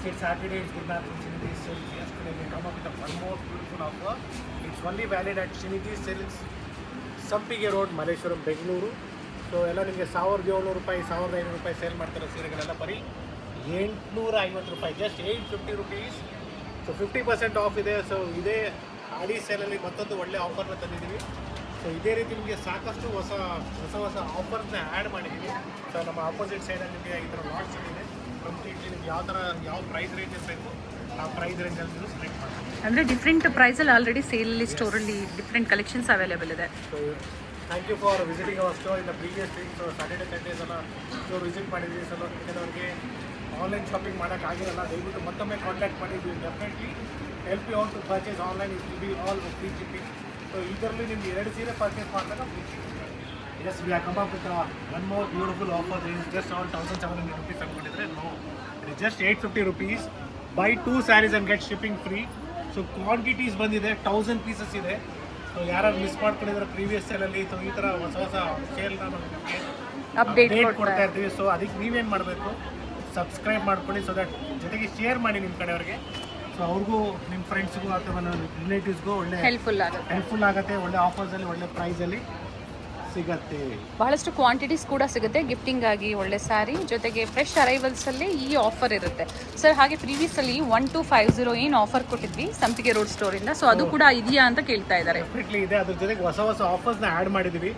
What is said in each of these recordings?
it's Saturday, it's good afternoon, Srinidhi Silks. Yesterday we come up with one more beautiful offer. It's only valid at Srinidhi Silks, ಸಂಪಿಗೆ road, Malleshwaram, Bengaluru. So ಎಲ್ಲ ನಿಮಗೆ 1700 ರೂಪಾಯಿ, 1500 ರೂಪಾಯಿ sale ಮಾಡ್ತಾರೆ ಸೀರೆಗಳೆಲ್ಲ ಬರೀ 850 ರೂಪಾಯಿ, just 850 rupees. So 50% of ಇದೆ. So ಇದೇ ಆಡಿ ಸೇಲಲ್ಲಿ ಮತ್ತೊಂದು ಒಳ್ಳೆ ಆಫರ್ನ ತಂದಿದ್ದೀವಿ. ಸೊ ಇದೇ ರೀತಿ ನಿಮಗೆ ಸಾಕಷ್ಟು ಹೊಸ ಆಫರ್ಸ್ನ ಆ್ಯಡ್ ಮಾಡಿದ್ದೀವಿ. ಸೊ ನಮ್ಮ ಆಪೋಸಿಟ್ ಸೈಡಲ್ಲಿ ನಿಮಗೆ ಈ ಥರ ಲಾಟ್ಸ್ ಇದೆ. ಕಂಪ್ಲೀಟ್ಲಿ ನಿಮ್ಗೆ ಯಾವ ಪ್ರೈಸ್ ರೇಂಜಸ್ ಬೇಕು ಆ ಪ್ರೈಸ್ ರೇಂಜಲ್ಲಿ ನೀವು ಸೆಲೆಕ್ಟ್ ಮಾಡಿ. ಅಂದರೆ ಡಿಫ್ರೆಂಟ್ ಪ್ರೈಸಲ್ಲಿ ಆಲ್ರೆಡಿ ಸೇಲಲ್ಲಿ ಸ್ಟೋರಲ್ಲಿ ಡಿಫ್ರೆಂಟ್ ಕಲೆಕ್ಷನ್ಸ್ ಅವೈಲೇಬಲ್ ಇದೆ. So thank you for visiting our store in the previous week. So Saturday Sundays ಎಲ್ಲ ಸ್ಟೋರ್ ವಿಸಿಟ್ ಮಾಡಿದ್ವಿ. ಸೊ ಕೆಲವರಿಗೆ ಆನ್ಲೈನ್ ಶಾಪಿಂಗ್ ಮಾಡೋಕ್ಕಾಗಿರಲ್ಲ, ದಯವಿಟ್ಟು ಮತ್ತೊಮ್ಮೆ ಕಾಂಟ್ಯಾಕ್ಟ್ ಮಾಡಿದ್ವಿ. Definitely help you out to purchase online. It will be all free shipping. So ಇದರಲ್ಲಿ ನಿಮ್ಗೆ 2 ಸೀರೆ ಪರ್ಚೇಸ್ ಮಾಡಿದಾಗ free shipping. Yes, we are come up with one more beautiful offer. Is just on 1700 rupees ಅನ್ಕೊಂಡಿದ್ರೆ. No, it is just 850 rupees. Buy 2 sarees and get shipping free. So quantities ಬಂದಿದೆ, 1000 pieces ಇದೆ. So ಯಾರು miss ಮಾಡ್ಕೊಂಡಿದ್ರೆ previous ಸೇಲಲ್ಲಿ, so ಈ ಥರ ಹೊಸ ಸೇಲ್ನ ನಾವು ನಿಮಗೆ ಅಪ್ಡೇಟ್ ಕೊಡ್ತಾ ಇರ್ತೀವಿ. ಸೊ ಅದಕ್ಕೆ ನೀವೇನು ಮಾಡಬೇಕು, ಸಬ್ಸ್ಕ್ರೈಬ್ ಮಾಡ್ಕೊಳ್ಳಿ. ಸೊ ದಟ್ ಜೊತೆಗೆ ಶೇರ್ ಮಾಡಿ ನಿಮ್ಮ ಕಡೆಯವ್ರಿಗೆ. ಸೊ ಅವ್ರಿಗೂ, ನಿಮ್ಮ ಫ್ರೆಂಡ್ಸ್ಗೂ ಅಥವಾ ನನ್ನ ರಿಲೇಟಿವ್ಸ್ಗೂ ಒಳ್ಳೆ ಹೆಲ್ಪ್ಫುಲ್ ಆಗುತ್ತೆ. ಒಳ್ಳೆ ಆಫರ್ಸಲ್ಲಿ, ಒಳ್ಳೆ ಪ್ರೈಸಲ್ಲಿ ಸಿಗತ್ತೆ. ಬಹಳಷ್ಟು ಕ್ವಾಂಟಿಟೀಸ್ ಕೂಡ ಸಿಗುತ್ತೆ ಗಿಫ್ಟಿಂಗ್ ಆಗಿ. ಒಳ್ಳೆ ಸ್ಯಾರಿ ಜೊತೆಗೆ ಫ್ರೆಶ್ ಅರೈವಲ್ಸಲ್ಲಿ ಈ ಆಫರ್ ಇರುತ್ತೆ ಸರ್. ಹಾಗೆ ಪ್ರೀವಿಯಸ್ಸಲ್ಲಿ 1250 ಏನು ಆಫರ್ ಕೊಟ್ಟಿದ್ವಿ ಸಂಪಿಗೆ ರೋಡ್ ಸ್ಟೋರಿಂದ, ಸೊ ಅದು ಕೂಡ ಇದೆಯಾ ಅಂತ ಕೇಳ್ತಾ ಇದ್ದಾರೆ. ಡೆಫಿನೆಟ್ಲಿ ಇದೆ. ಅದ್ರ ಜೊತೆಗೆ ಹೊಸ ಆಫರ್ಸ್ನ ಆ್ಯಡ್ ಮಾಡಿದ್ದೀವಿ.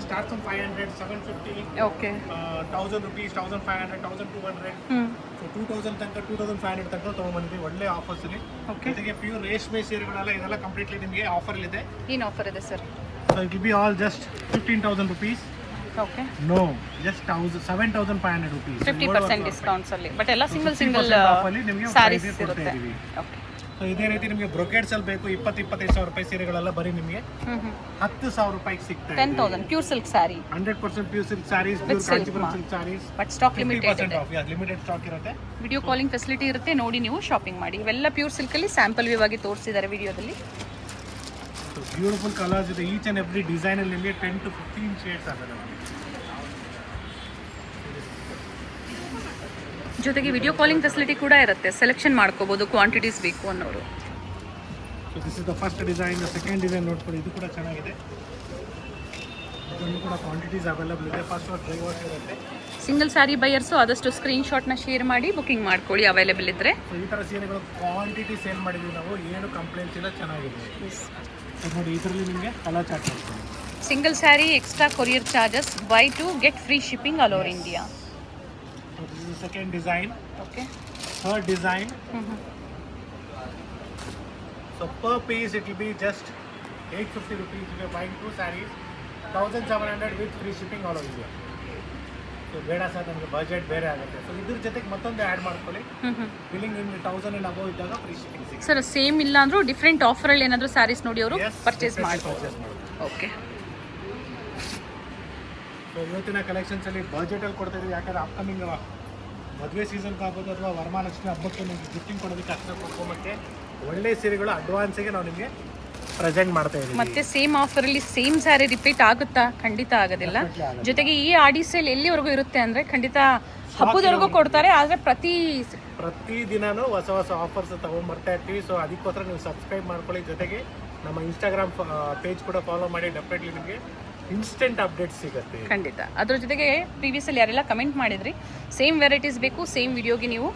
Start from 500, 750, okay, 1000 rupees, 1500, 1200, so 2000 ತನಕ, 2500 ತನಕ ತೊಗೊಂಡ್ಬಂದಿದ್ದೀವಿ ಒಳ್ಳೆ ಆಫರ್ಸಲ್ಲಿ. ಜೊತೆಗೆ ಪ್ಯೂರ್ ರೇಷ್ಮೆ ಸೀರೆಗಳೆಲ್ಲ ಇದೆಲ್ಲ ಕಂಪ್ಲೀಟ್ಲಿ ನಿಮಗೆ ಆಫರಲ್ಲಿದೆ. ಏನು ಆಫರ್ ಇದೆ sir? So it will be all just 15,000 rupees. Okay. No, just 7,500 rupees. 50% discounts ಅಲ್ಲಿ, ಬಟ್ ಎಲ್ಲ ಸಿಂಗಲ್ ಸ್ಯಾರೀಸ್ ಇರುತ್ತೆ. ಓಕೆ. ಸೊ ಇದೇ ರೀತಿ ನಿಮಗೆ ಬ್ರೊಕೇಡ್ಸ್ ಅಲ್ಲಿ ಬೇಕು 20-25,000 ರೂಪಾಯಿ ಸೀರೆಗಳೆಲ್ಲ ಬರೀ ನಿಮಗೆ 10,000 ರೂಪಾಯಿಗೆ ಸಿಗ್ತಾ ಇದೆ. 10,000 pure silk sari, 100% pure silk saris, pure Kanchipuram silk saris. But stock limited ಇದೆ. ಲಿಮಿಟೆಡ್ ಸ್ಟಾಕ್ ಇರುತ್ತೆ. ವಿಡಿಯೋ ಕಾಲಿಂಗ್ ಫೆಸಿಲಿಟಿ ಇರುತ್ತೆ, ನೋಡಿ ನೀವು ಶಾಪಿಂಗ್ ಮಾಡಿ. ಇವೆಲ್ಲ ಪ್ಯೂರ್ ಸಿಲ್ಕ್ ಅಲ್ಲಿ ಸ್ಯಾಂಪಲ್ ವ್ಯೂ ಆಗಿ ತೋರಿಸಿದ್ದಾರೆ ವಿಡಿಯೋದಲ್ಲಿ. ಬ್ಯೂಟಿಫುಲ್ ಕಲರ್ಸ್ ಇದೆ. ಈಚ್ ಆ್ಯಂಡ್ ಎವ್ರಿ ಡಿಸೈನ್ ಅಲ್ಲಿ ನಿಮಗೆ 10 to 15 ಶೇಡ್ಸ್ ಆಗುತ್ತೆ. ಜೊತೆಗೆ ವಿಡಿಯೋ ಕಾಲಿಂಗ್ ಫೆಸಿಲಿಟಿ ಕೂಡ ಇರುತ್ತೆ, ಸೆಲೆಕ್ಷನ್ ಮಾಡ್ಕೋಬಹುದು ಕ್ವಾಂಟಿಟೀಸ್ ಬೇಕು ಅನ್ನೋರು. So this is the first design. Second design ನೋಡ್ಕೊಳ್ಳಿ, ಇದು ಕೂಡ ಚೆನ್ನಾಗಿದೆ. ಇದನ್ನು ಕೂಡ ಕ್ವಾಂಟಿಟೀಸ್ ಅವೈಲೇಬಲ್ ಇದೆ. ಫಸ್ಟ್ ವಾಟ್ ಡ್ರೈ ವಾಶ್ ಇರುತ್ತೆ. ಸಿಂಗಲ್ ಸ್ಯಾರಿ ಬೈಯರ್ಸು ಆದಷ್ಟು ಸ್ಕ್ರೀನ್ ಶಾಟ್ನ ಶೇರ್ ಮಾಡಿ ಬುಕಿಂಗ್ ಮಾಡ್ಕೊಳ್ಳಿ ಅವೈಲೇಬಲ್ ಇದ್ರೆ. ಸೊ ಈ ಥರ ಸೀರೆಗಳು ಕ್ವಾಂಟಿಟಿ ಸೇಲ್ ಮಾಡಿದ್ವಿ ನಾವು, ಏನು ಕಂಪ್ಲೇಂಟ್ಸ್ ಇಲ್ಲ, ಚೆನ್ನಾಗಿದೆ. ನೋಡಿ ಇದರಲ್ಲಿ ನಿಮಗೆ ಕಲರ್ ಚಾರ್ಟ್ ಮಾಡ್ತೀನಿ. Single sari extra courier charges, by two get free shipping all over India. So this is the second design. Okay. Third design. So per piece it will be just 850 rupees. If you are buying 2 sarees, 1700 with free shipping all over India. So ಬೇಡ sir, ನಮಗೆ budget ಬೇರೆ ಆಗುತ್ತೆ. So ಇದ್ರ ಜೊತೆಗೆ ಮತ್ತೊಂದು add ಮಾಡ್ಕೊಳ್ಳಿ. Billing ನಿಮಗೆ 1000 and above ಇದ್ದಾಗ ಫ್ರೀ ಶಿಪ್ಪಿಂಗ್ ಸಿಗುತ್ತೆ. ಸರ್ ಸೇಮ್ ಇಲ್ಲ ಅಂದ್ರೂ ಡಿಫ್ರೆಂಟ್ ಆಫರಲ್ಲಿ ಏನಾದರೂ ಸ್ಯಾರೀಸ್ ನೋಡಿ ಅವರು ಪರ್ಚೇಸ್ ಮಾಡ್ಬೋದು. ಓಕೆ. ಸೊ ಇವತ್ತಿನ ಕಲೆಕ್ಷನ್ಸಲ್ಲಿ ಬಜೆಟಲ್ಲಿ ಕೊಡ್ತಾ ಇದ್ದೀವಿ. ಯಾಕಂದರೆ ಅಪ್ಕಮಿಂಗ್ ಮದುವೆ ಸೀಸನ್ಗೆ ಆಗ್ಬೋದು ಅಥವಾ ವರಮಹಾಲಕ್ಷ್ಮಿ ಹಬ್ಬಕ್ಕೆ ನಿಮಗೆ ಗಿಫ್ಟಿಂಗ್ ಕೊಡೋದಕ್ಕೆ ಅಷ್ಟೇ ಕೊಡ್ಕೊಂಬಕ್ಕೆ ಒಳ್ಳೆ ಸೀರೆಗಳು ಅಡ್ವಾನ್ಸಿಗೆ ನಾವು ನಿಮಗೆ ಪ್ರೆಸೆಂಟ್ ಮಾಡ್ತಾ ಇದ್ದೀವಿ. ಮತ್ತೆ ಸೇಮ್ ಆಫರಲ್ಲಿ ಸೇಮ್ ಸ್ಯಾರಿ ರಿಪೀಟ್ ಆಗುತ್ತಾ? ಖಂಡಿತ ಆಗೋದಿಲ್ಲ. ಜೊತೆಗೆ ಈ ಆಡಿ ಸೇಲ್ ಎಲ್ಲಿವರೆಗೂ ಇರುತ್ತೆ ಅಂದರೆ ಖಂಡಿತ ಹಬ್ಬದವರೆಗೂ ಕೊಡ್ತಾರೆ. ಆದರೆ ಪ್ರತಿ ದಿನನೂ ಹೊಸ ಆಫರ್ಸ್ ತೊಗೊಂಡ್ಬರ್ತಾ ಇರ್ತೀವಿ. ಸೊ ಅದಕ್ಕೋಸ್ಕರ ನೀವು ಸಬ್ಸ್ಕ್ರೈಬ್ ಮಾಡ್ಕೊಳ್ಳಿ. ಜೊತೆಗೆ ನಮ್ಮ ಇನ್ಸ್ಟಾಗ್ರಾಮ್ ಪೇಜ್ ಕೂಡ ಫಾಲೋ ಮಾಡಿ. ಡೆಫಿನೆಟ್ಲಿ ನಿಮಗೆ ಇನ್ಸ್ಟೆಂಟ್ ಅಪ್ಡೇಟ್ಸ್ ಸಿಗುತ್ತೆ. ಖಂಡಿತ. ಅದ್ರ ಜೊತೆಗೆ ಪ್ರೀವಿಯಸ್ಸಲ್ಲಿ ಯಾರೆಲ್ಲ ಕಮೆಂಟ್ ಮಾಡಿದ್ರಿ ಸೇಮ್ ವೆರೈಟೀಸ್ ಬೇಕು, ಸೇಮ್ ವಿಡಿಯೋಗೆ ನೀವು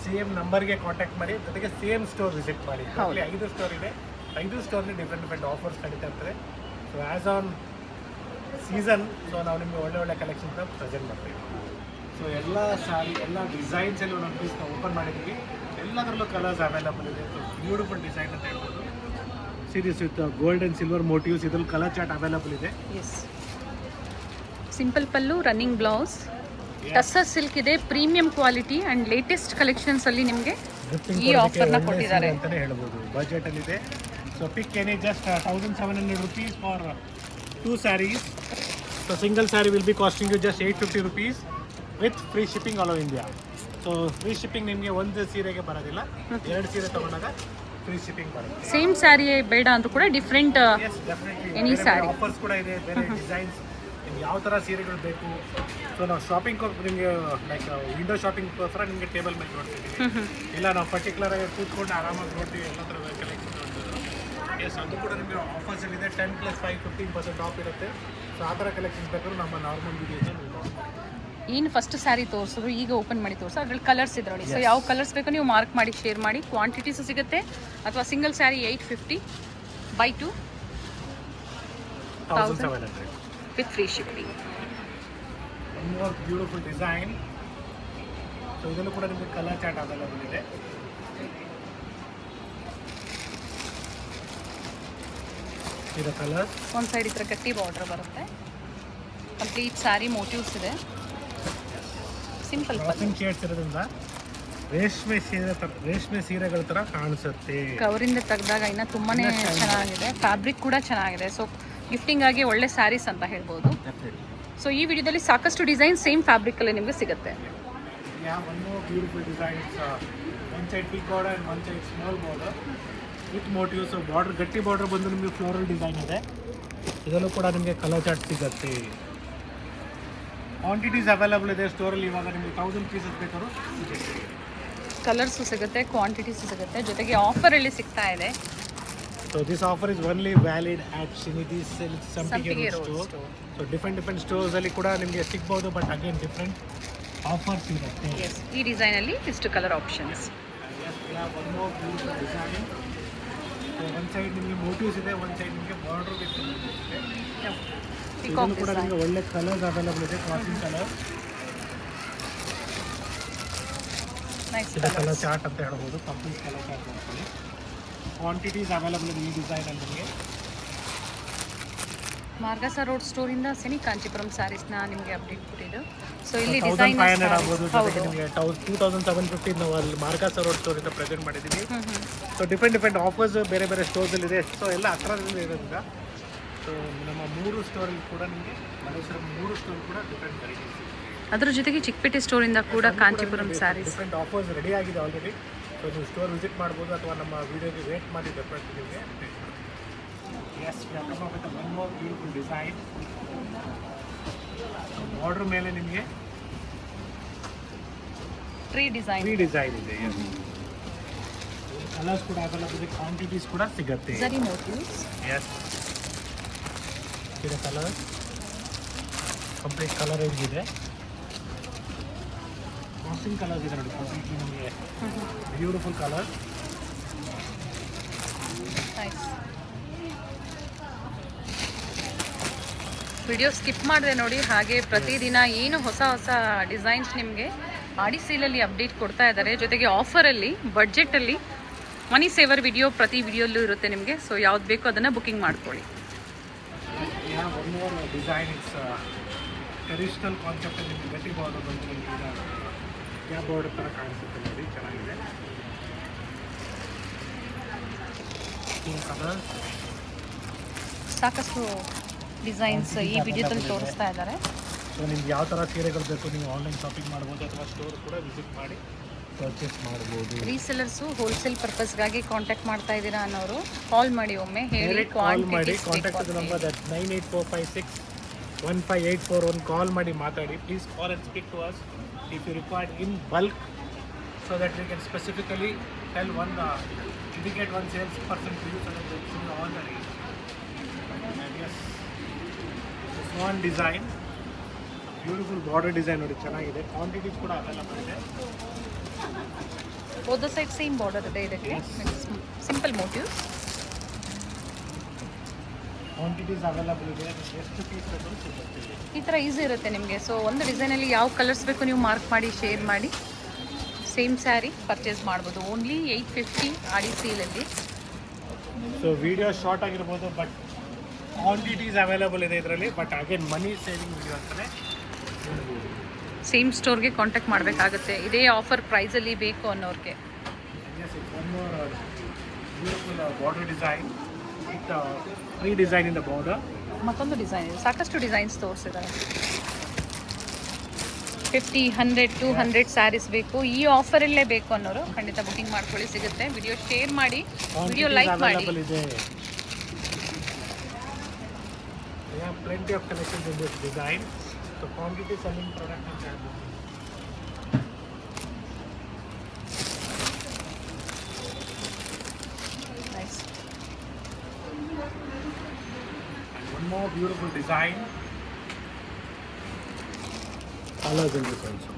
ಸೇಮ್ ನಂಬರ್ಗೆ ಕಾಂಟ್ಯಾಕ್ಟ್ ಮಾಡಿ. ಜೊತೆಗೆ ಸೇಮ್ ಸ್ಟೋರ್ ವಿಸಿಟ್ ಮಾಡಿ. 5 ಸ್ಟೋರ್ ಇದೆ. 5 ಸ್ಟೋರ್ಲಿ ಡಿಫ್ರೆಂಟ್ ಆಫರ್ಸ್ ನಡೀತಾ ಇರ್ತದೆ. So as on season, so ನಾವು ನಿಮಗೆ ಒಳ್ಳೆ ಕಲೆಕ್ಷನ್ಸ್ನ ಪ್ರೆಸೆಂಟ್ ಮಾಡ್ತೀವಿ. ಸೊ ಎಲ್ಲ ಸ್ಯಾರಿ, ಎಲ್ಲ ಡಿಸೈನ್ಸಲ್ಲಿ ಒಂದೊಂದು ಪೀಸ್ ನಾವು ಓಪನ್ ಮಾಡಿದ್ದೀವಿ. ಎಲ್ಲದರಲ್ಲೂ ಕಲರ್ಸ್ ಅವೈಲೇಬಲ್ ಇದೆ. ಸೊ ಬ್ಯೂಟಿಫುಲ್ ಡಿಸೈನ್ ಅಂತ ಹೇಳ್ಬೋದು. Sarees with gold and silver motifs. ಇದರಲ್ಲಿ ಕಲರ್ ಚಾರ್ಟ್ ಅವೈಲೇಬಲ್ ಇದೆ. Simple pallu, running blouse, tussar silk ಇದೆ, ಪ್ರೀಮಿಯಂ ಕ್ವಾಲಿಟಿ ಆ್ಯಂಡ್ ಲೇಟೆಸ್ಟ್ ಕಲೆಕ್ಷನ್ಸಲ್ಲಿ ನಿಮಗೆ ಈ ಆಫರ್ನ ಕೊಟ್ಟಿದ್ದಾರೆ ಅಂತಲೇ ಹೇಳ್ಬೋದು. ಬಜೆಟಲ್ಲಿದೆ. So pick any just 1700 rupees for 2 sarees. So single saree will be costing you just 850 rupees with free shipping all over India. So free shipping ನಿಮಗೆ ಒಂದು ಸೀರೆಗೆ ಬರೋದಿಲ್ಲ, 2 ಸೀರೆ ತೊಗೊಂಡಾಗ ಫ್ರೀ ಶಿಪ್ಪಿಂಗ್ ಬರುತ್ತೆ. ಸೇಮ್ ಸ್ಯಾರಿ ಬೇಡ ಅಂದ್ರೂ ಕೂಡ ಡಿಫ್ರೆಂಟ್ ಎನಿ ಸ್ಯಾರಿ ಆಫರ್ಸ್ ಕೂಡ ಇದೆ. ಬೇರೆ ಡಿಸೈನ್ಸ್ ನಿಮ್ಗೆ ಯಾವ ಥರ ಸೀರೆಗಳು ಬೇಕು. ಸೊ ನಾವು ಶಾಪಿಂಗ್ ನಿಮಗೆ ಲೈಕ್ ವಿಂಡೋ ಶಾಪಿಂಗ್ಗೋಸ್ಕರ ನಿಮಗೆ ಟೇಬಲ್ ಮೇಲೆ ನೋಡ್ತೀವಿ. ಇಲ್ಲ ನಾವು ಪರ್ಟಿಕ್ಯುಲರ್ ಆಗಿ ಕೂತ್ಕೊಂಡು ಆರಾಮಾಗಿ ನೋಡ್ತೀವಿ ಎಲ್ಲ ಥರ ಕಲೆಕ್ಷನ್ ನೋಡ್ಬೋದು. ಎಸ್, ಅದು ಕೂಡ ನಿಮಗೆ ಆಫರ್ಸಲ್ಲಿದೆ. 10+5 15% ಆಫ್ ಇರುತ್ತೆ. ಸೊ ಆ ಥರ ಕಲೆಕ್ಷನ್ಸ್ ಬೇಕಾದ್ರೂ ನಮ್ಮ ನಾರ್ಮಲ್ ವೀಡಿಯೋಸ್ನ ನೀವು ನೋಡ್ಬೋದು. ಏನು ಫಸ್ಟ್ ಸ್ಯಾರಿ ತೋರಿಸಿದ್ರು, ಈಗ ಓಪನ್ ಮಾಡಿ ತೋರಿಸು. ಅದ್ರಲ್ಲಿ ಕಲರ್ಸ್ ಇದೆ ನೋಡಿ. ಸೊ ಯಾವ ಕಲರ್ಸ್ ಬೇಕೋ ನೀವು ಮಾರ್ಕ್ ಮಾಡಿ ಶೇರ್ ಮಾಡಿ. ಕ್ವಾಂಟಿಟೀಸು ಸಿಗುತ್ತೆ. ಅಥವಾ single sari 850 by 2 1700 with free shipping. One more beautiful design. So ಇದನ್ನು ಕೂಡ ನಿಮಗೆ ಕಲರ್ ಚಾರ್ಟ್ ಅವೈಲಬಲ್ ಇದೆ. ಇದು ಕಲರ್ ಒಂದು ಸೈಡ್ ಈ ಥರ ಗಟ್ಟಿ ಬಾರ್ಡರ್ ಬರುತ್ತೆ. ಕಂಪ್ಲೀಟ್ ಸ್ಯಾರಿ ಮೋಟಿವ್ಸ್ ಇದೆ. ಸಿಂಪಲ್ ಕ್ರಾಸಿಂಗ್ ಶೇಡ್ಸ್ ಇರೋದ್ರಿಂದ ರೇಷ್ಮೆ ಸೀರೆಗಳ ಥರ ಕಾಣಿಸುತ್ತೆ. ಕವರಿಂದ ತೆಗೆದಾಗ ಇನ್ನು ತುಂಬಾ ಚೆನ್ನಾಗಿದೆ. ಫ್ಯಾಬ್ರಿಕ್ ಕೂಡ ಚೆನ್ನಾಗಿದೆ. ಸೊ ಗಿಫ್ಟಿಂಗ್ ಆಗಿ ಒಳ್ಳೆ ಸ್ಯಾರೀಸ್ ಅಂತ ಹೇಳ್ಬೋದು. ಸೊ ಈ ವಿಡಿಯೋದಲ್ಲಿ ಸಾಕಷ್ಟು ಡಿಸೈನ್ ಸೇಮ್ ಫ್ಯಾಬ್ರಿಕಲ್ಲಿ ನಿಮಗೆ ಸಿಗುತ್ತೆ. One more beautiful designs. One side big border and one side small border with motifs. Border ಗಟ್ಟಿ ಬಾರ್ಡರ್ ಬಂದು ನಿಮಗೆ ಫ್ಲೋರಲ್ ಡಿಸೈನ್ ಇದೆ. ಇದರಲ್ಲೂ ಕೂಡ ನಿಮಗೆ ಕಲರ್ ಚಾರ್ಟ್ ಸಿಗುತ್ತೆ. ಕ್ವಾಂಟಿಟೀಸ್ ಅವೈಲಬಲ್ ಇದೆ ಸ್ಟೋರಲ್ಲಿ. ಇವಾಗ ನಿಮಗೆ 1000 ಪೀಸಸ್ ಬೇಕಾದ್ರೂ ಸಿಗುತ್ತೆ. ಕಲರ್ಸು ಸಿಗುತ್ತೆ, ಕ್ವಾಂಟಿಟೀಸು ಸಿಗುತ್ತೆ, ಜೊತೆಗೆ ಆಫರಲ್ಲಿ ಸಿಗ್ತಾ ಇದೆ. So this offer is only valid at Srinidhi Silks Sampige Road store. So different ಸ್ಟೋರ್ಸಲ್ಲಿ ಕೂಡ ನಿಮಗೆ ಸಿಗ್ಬೋದು. ಬಟ್ ಅಗೇನ್ ಡಿಫ್ರೆಂಟ್ ಆಫರ್ಸ್ ಇರುತ್ತೆ. ಎಸ್, ಈ ಡಿಸೈನಲ್ಲಿ ಇಷ್ಟು ಕಲರ್ ಆಪ್ಷನ್ಸ್. ಡಿಸೈನ್. ಒಂದು ಸೈಡ್ ನಿಮಗೆ ಮೋಟಿವ್ಸ್ ಇದೆ, ಒಂದು ಸೈಡ್ ನಿಮಗೆ ಬಾರ್ಡರ್ ವಿತ್ ಇದೆ. ಇದನ್ನು ಕೂಡ ನಿಮಗೆ ಒಳ್ಳೆ ಕಲರ್ಸ್ ಅವೈಲಬಲ್ ಇದೆ. Crossing colour. ಇದು ಕಲರ್ ಚಾರ್ಟ್ ಅಂತ ಹೇಳ್ಬೋದು. ಕಂಪ್ಲೀಟ್ ಕಲರ್ ಚಾರ್ಟ್ ಮಾಡ್ಕೊಳ್ಳಿ. ಕ್ವಾಂಟಿಟೀಸ್ ಅವೈಲಬಲ್ ಇದೆ ಈ ಡಿಸೈನಲ್ಲಿ ನಿಮಗೆ. ಮಾರ್ಗಸ ರೋಡ್ ಸ್ಟೋರಿಂದ ಸೆನಿ ಕಾಂಚೀಪುರಂ ಸ್ಯಾರೀಸ್ನ ನಿಮಗೆ ಅಪ್ಡೇಟ್ ಕೊಟ್ಟಿದ್ದು. ಸೊ ಇಲ್ಲಿ ಡಿಸೈನ್ 1500 ಆಗ್ಬೋದು. ಜೊತೆಗೆ ನಿಮಗೆ 2750 ನಾವು ಅಲ್ಲಿ ಮಾರ್ಗಸ ರೋಡ್ ಸ್ಟೋರಿಂದ ಪ್ರೆಸೆಂಟ್ ಮಾಡಿದ್ದೀವಿ. ಸೊ ಡಿಫ್ರೆಂಟ್ ಆಫರ್ಸ್ ಬೇರೆ ಬೇರೆ ಸ್ಟೋರ್ಸಲ್ಲಿ ಇದೆ. ಸೊ ಎಲ್ಲ ಹತ್ರದಲ್ಲಿ ಇರೋದ್ರಿಂದ ಸೊ ನಮ್ಮ 3 ಸ್ಟೋರಲ್ಲಿ ಕೂಡ ನಿಮಗೆ ಮಲೇಶ್ವರ 3 ಸ್ಟೋರ್ ಕೂಡ ಡಿಫ್ರೆಂಟ್ ವೆರೈಟೀಸ್. ಅದರ ಜೊತೆಗೆ ಚಿಕ್ಕಪೇಟೆ ಸ್ಟೋರಿಂದ ಕೂಡ Kanchipuram saris different offers ready ಆಗಿದೆ ಆಲ್ರೆಡಿ. ಸೊ ನೀವು ಸ್ಟೋರ್ ವಿಸಿಟ್ ಮಾಡ್ಬೋದು ಅಥವಾ ನಮ್ಮ ವಿಡಿಯೋಗೆ ವೇಟ್ ಮಾಡಿ ಡೆಫಿನೆಟ್ ನಿಮಗೆ ಅಪ್ಡೇಟ್ ಮಾಡ್ತೀವಿ. Yes, with one more beautiful design. Border ಮೇಲೆ ನಿಮಗೆ ಫ್ರೀ ಡಿಸೈನ್ ಇದೆ. ಕಲರ್ಸ್ ಕೂಡ ಅವೈಲಬಲ್ ಇದೆ. ಕ್ವಾಂಟಿಟೀಸ್ ಕೂಡ ಸಿಗುತ್ತೆ. ಸರಿ ಮೋಟಿವ್ಸ್. ಎಸ್, ಇದು ಕಲರ್ ಕಂಪ್ಲೀಟ್ ಕಲರ್ ರೇಂಜ್ ಇದೆ. ಕ್ರಾಸಿಂಗ್ ಕಲರ್ಸ್ ಇದೆ ನೋಡಿ. ಕಂಪ್ಲೀಟ್ಲಿ ನಿಮಗೆ ಬ್ಯೂಟಿಫುಲ್ ಕಲರ್. ವಿಡಿಯೋ ಸ್ಕಿಪ್ ಮಾಡಿದೆ ನೋಡಿ. ಹಾಗೆ ಪ್ರತಿದಿನ ಏನು ಹೊಸ ಡಿಸೈನ್ಸ್ ನಿಮಗೆ ಆಡಿ ಸೇಲಲ್ಲಿ ಅಪ್ಡೇಟ್ ಕೊಡ್ತಾ ಇದ್ದಾರೆ. ಜೊತೆಗೆ ಆಫರಲ್ಲಿ ಬಡ್ಜೆಟಲ್ಲಿ ಮನಿ ಸೇವರ್ ವಿಡಿಯೋ ಪ್ರತಿ ವಿಡಿಯೋಲ್ಲೂ ಇರುತ್ತೆ ನಿಮಗೆ. ಸೊ ಯಾವ್ದು ಬೇಕೋ ಅದನ್ನು ಬುಕಿಂಗ್ ಮಾಡ್ಕೊಳ್ಳಿ. One more design it's traditional concept. ನಿಮಗೆ ಗಟ್ಟಿ ಬಾರ್ಡರ್ ಬಂದು ನಿಮಗೆ ಗ್ಯಾಪ್ ಬಾರ್ಡರ್ ಥರ ಕಾಣಿಸುತ್ತೆ ನೋಡಿ. ಚೆನ್ನಾಗಿದೆ. ಕಲರ್ ಸಾಕಷ್ಟು ಡಿಸೈನ್ಸ್ ಈ ವಿಡಿಯೋದಲ್ಲಿ ತೋರಿಸ್ತಾ ಇದ್ದಾರೆ. ಸೊ ನಿಮ್ಗೆ ಯಾವ ಥರ ಸೀರೆಗಳು ಬೇಕು ನೀವು ಆನ್ಲೈನ್ ಶಾಪಿಂಗ್ ಮಾಡ್ಬೋದು ಅಥವಾ ಸ್ಟೋರ್ ಕೂಡ ವಿಸಿಟ್ ಮಾಡಿ ಪರ್ಚೇಸ್ ಮಾಡ್ಬೋದು. ರೀಸೆಲ್ಲರ್ಸು ಹೋಲ್ಸೇಲ್ ಪರ್ಪಸ್ಗಾಗಿ ಕಾಂಟ್ಯಾಕ್ಟ್ ಮಾಡ್ತಾ ಇದ್ದೀರಾ ಅನ್ನೋರು ಕಾಲ್ ಮಾಡಿ ಒಮ್ಮೆ ಹೇಳಿ. ಕಾಲ್ ಮಾಡಿ. ಕಾಂಟ್ಯಾಕ್ಟ್ ನಂಬರ್ 9845615841 ಕಾಲ್ ಮಾಡಿ ಮಾತಾಡಿ. Please call and speak to us if you required in bulk so that we can specifically tell indicate one sales person to you so that they see all the range. And yes, this one design, beautiful border design ನೋಡಿ ಚೆನ್ನಾಗಿದೆ. Quantities ಕೂಡ available ಇದೆ. both side same border ಇದೆ ಇದಕ್ಕೆ. Simple motives. Quantities available ಇದೆ. ಎಷ್ಟು piece ಬೇಕು ಸಿಗುತ್ತೆ. ಈ ಥರ ಈಸಿ ಇರುತ್ತೆ ನಿಮಗೆ. ಸೊ ಒಂದು ಡಿಸೈನಲ್ಲಿ ಯಾವ ಕಲರ್ಸ್ ಬೇಕು ನೀವು ಮಾರ್ಕ್ ಮಾಡಿ ಶೇರ್ ಮಾಡಿ ಸೇಮ್ ಸ್ಯಾರಿ ಪರ್ಚೇಸ್ ಮಾಡ್ಬೋದು. ಓನ್ಲಿ 850 ಆಡಿ ಸೇಲಲ್ಲಿ. ಸೊ ವಿಡಿಯೋ ಶಾರ್ಟ್ ಆಗಿರ್ಬೋದು ಬಟ್ ಕ್ವಾಂಟಿಟೀಸ್ ಅವೈಲಬಲ್ ಇದೆ ಇದರಲ್ಲಿ. But again money saving video ಅಂತಲೇ ಸೇಮ್ ಸ್ಟೋರ್ಗೆ ಕಾಂಟ್ಯಾಕ್ಟ್ ಮಾಡಬೇಕಾಗುತ್ತೆ ಇದೇ ಆಫರ್ ಪ್ರೈಸಲ್ಲಿ ಬೇಕು ಅನ್ನೋರಿಗೆ. Beautiful border design with free design in the border. ಮತ್ತೊಂದು ಡಿಸೈನ್ ಇದೆ. ಸಾಕಷ್ಟು ಡಿಸೈನ್ಸ್ ತೋರಿಸಿದ್ದಾರೆ. 50, 100, 200 ಸ್ಯಾರೀಸ್ ಬೇಕು ಈ ಆಫರಲ್ಲೇ ಬೇಕು ಅನ್ನೋರು ಖಂಡಿತ ಬುಕಿಂಗ್ ಮಾಡ್ಕೊಳ್ಳಿ. ಸಿಗುತ್ತೆ. ವಿಡಿಯೋ ಶೇರ್ ಮಾಡಿ, ವಿಡಿಯೋ ಲೈಕ್ ಮಾಡಿ. have plenty of collections in this design. So quantity selling product ಅಂತ ಹೇಳ್ಬೋದು. Nice. And one more beautiful design. Colors in this also.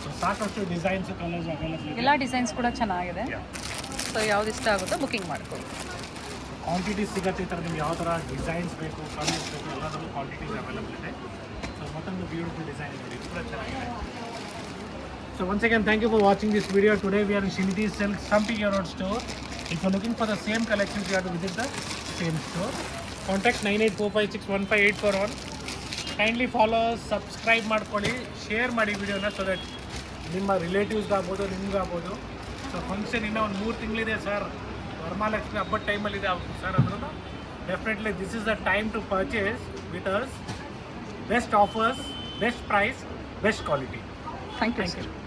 So ಸಾಕಷ್ಟು ಡಿಸೈನ್ಸ್ ಕಲರ್ಸ್ ಅವೈಲಬಲ್ ಇದೆ. ಎಲ್ಲ ಡಿಸೈನ್ಸ್ ಕೂಡ ಚೆನ್ನಾಗಿದೆ. Yeah. ಸೊ ಯಾವ್ದು ಇಷ್ಟ ಆಗುತ್ತೋ ಬುಕಿಂಗ್ ಮಾಡ್ಕೊಳ್ಳಿ. ಕ್ವಾಂಟಿಟಿ ಸಿಗುತ್ತೆ ಈ ಥರ ನಿಮ್ಗೆ ಯಾವ ಥರ ಡಿಸೈನ್ಸ್ ಬೇಕು ಕಲರ್ಸ್ ಬೇಕು ಎಲ್ಲದರಲ್ಲೂ ಕ್ವಾಂಟಿಟೀಸ್ ಅವೈಲಬಲ್ ಇದೆ. ಸೊ ಮತ್ತೊಂದು ಬ್ಯೂಟಿಫುಲ್ ಡಿಸೈನ್ ನೋಡಿ ಇದು ಕೂಡ ಚೆನ್ನಾಗಿದೆ. So once again thank you for watching this video. Today we are in Srinidhi Silk, Sampige Road store. If you are looking for the same collections, you have to visit the same store. Contact 9845615841. Kindly follow us, subscribe ಮಾಡ್ಕೊಳ್ಳಿ, share ಮಾಡಿ ವಿಡಿಯೋನ so that ನಿಮ್ಮ ರಿಲೇಟಿವ್ಸ್ಗಾಗ್ಬೋದು ನಿಮ್ಗಾಗ್ಬೋದು. So function ಇನ್ನೂ ಒಂದು 3 ತಿಂಗಳಿದೆ sir, Varamahalakshmi ಹಬ್ಬದ ಟೈಮಲ್ಲಿದೆ sir ಅಂದ್ರೂ definitely this is the time to purchase with us. Best offers, best price, best quality. Thank you thank sir. You.